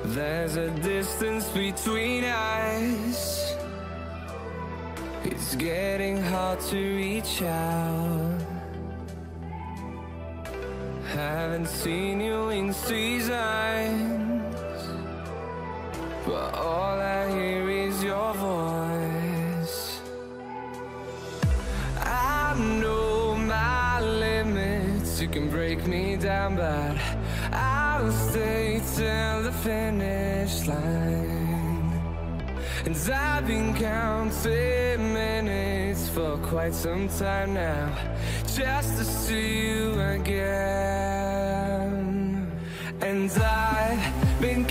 There's a distance between us. It's getting hard to reach out. Haven't seen you in seasons, but all I hear is your voice. I know my limits, you can break me down, but I'll stay till the finish line. And I've been counting minutes for quite some time now, just to see you again. And I've been